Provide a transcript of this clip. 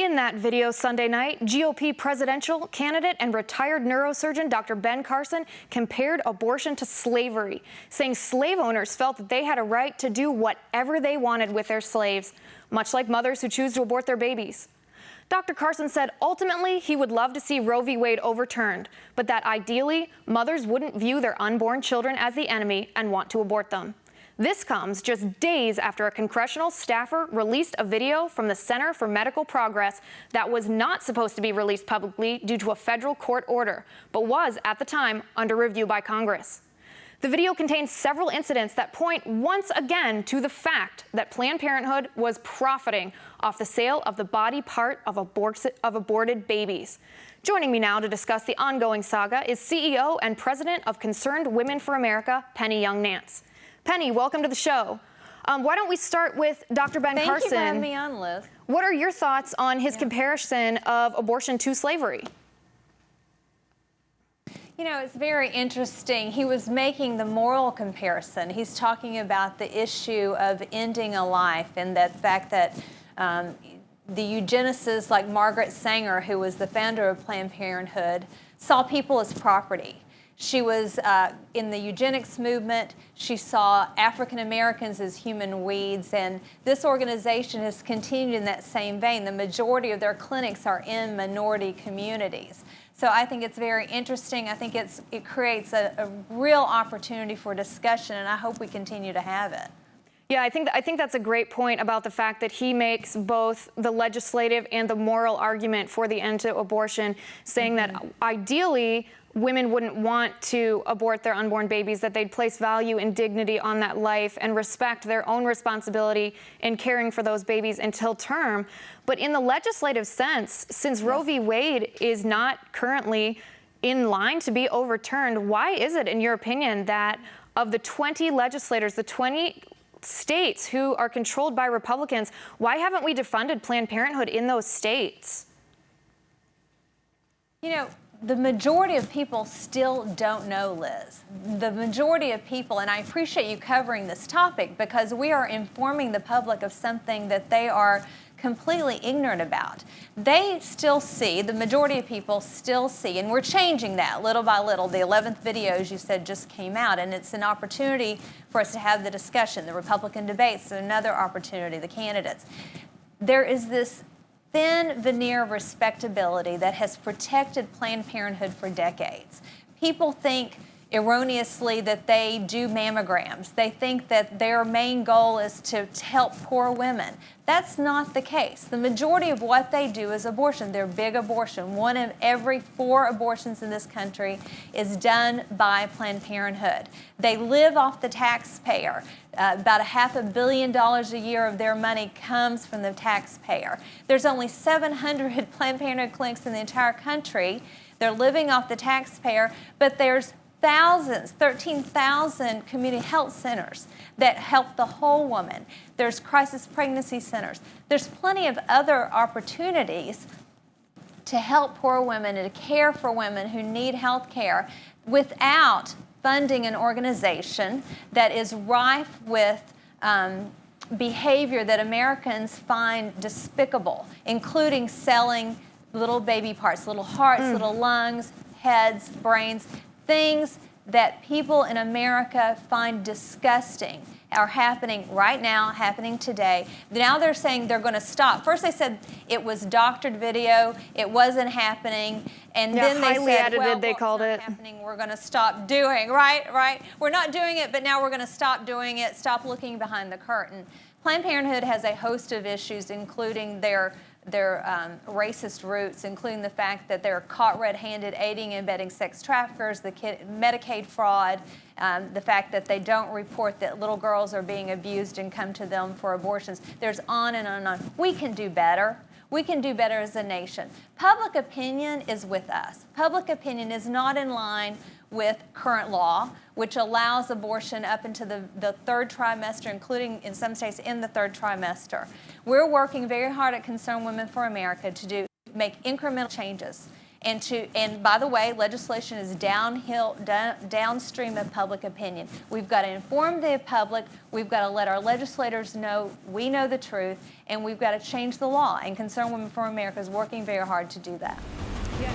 In that video Sunday night, GOP presidential candidate and retired neurosurgeon Dr. Ben Carson compared abortion to slavery, saying slave owners felt that they had a right to do whatever they wanted with their slaves, much like mothers who choose to abort their babies. Dr. Carson said ultimately he would love to see Roe v. Wade overturned, but that ideally mothers wouldn't view their unborn children as the enemy and want to abort them. This comes just days after a congressional staffer released a video from the Center for Medical Progress that was not supposed to be released publicly due to a federal court order, but was at the time under review by Congress. The video contains several incidents that point once again to the fact that Planned Parenthood was profiting off the sale of the body part of aborted babies. Joining me now to discuss the ongoing saga is CEO and President of Concerned Women for America, Penny Young Nance. Penny, welcome to the show. Why don't we start with Dr. Ben Carson? Thank you for having me on, Liz. What are your thoughts on his comparison of abortion to slavery? You know, it's very interesting. He was making the moral comparison. He's talking about the issue of ending a life and the fact that the eugenicists like Margaret Sanger, who was the founder of Planned Parenthood, saw people as property. She was in the eugenics movement. She saw African Americans as human weeds, and this organization has continued in that same vein. The majority of their clinics are in minority communities. So I think it's very interesting. I think it creates a real opportunity for discussion, and I hope we continue to have it. Yeah, I think that's a great point about the fact that he makes both the legislative and the moral argument for the end to abortion, saying that ideally women wouldn't want to abort their unborn babies, that they'd place value and dignity on that life and respect their own responsibility in caring for those babies until term. But in the legislative sense, since Roe v. Wade is not currently in line to be overturned, why is it, in your opinion, that of the 20 legislators, the 20 states who are controlled by Republicans, why haven't we defunded Planned Parenthood in those states? You know, the majority of people still don't know, Liz. The majority of people, and I appreciate you covering this topic because we are informing the public of something that they are completely ignorant about. They still see, the majority of people still see, and we're changing that little by little. The 11th video, as you said, just came out, and it's an opportunity for us to have the discussion. The Republican debates, another opportunity, the candidates. There is this thin veneer of respectability that has protected Planned Parenthood for decades. People think erroneously that they do mammograms. They think that their main goal is to help poor women. That's not the case. The majority of what they do is abortion. They're big abortion. 1 in every 4 abortions in this country is done by Planned Parenthood. They live off the taxpayer. About $500 million a year of their money comes from the taxpayer. There's only 700 Planned Parenthood clinics in the entire country. They're living off the taxpayer, but there's thousands, 13,000 community health centers that help the whole woman. There's crisis pregnancy centers. There's plenty of other opportunities to help poor women and to care for women who need health care without funding an organization that is rife with behavior that Americans find despicable, including selling little baby parts, little hearts, little lungs, heads, brains. Things that people in America find disgusting are happening right now, happening today. Now they're saying they're going to stop. First they said it was doctored video, it wasn't happening, and then they said, edited, well, they called it. Happening, we're going to stop doing, right? We're not doing it, but now we're going to stop doing it, stop looking behind the curtain. Planned Parenthood has a host of issues, including their racist roots, including the fact that they're caught red-handed aiding and abetting sex traffickers, the Medicaid fraud, the fact that they don't report that little girls are being abused and come to them for abortions. There's on and on and on. We can do better. We can do better as a nation. Public opinion is with us. Public opinion is not in line with current law, which allows abortion up into the 3rd trimester, including in some states in the 3rd trimester. We're working very hard at Concerned Women for America to make incremental changes. And by the way, legislation is downstream of public opinion. We've got to inform the public. We've got to let our legislators know we know the truth, and we've got to change the law. And Concerned Women for America is working very hard to do that. Yeah.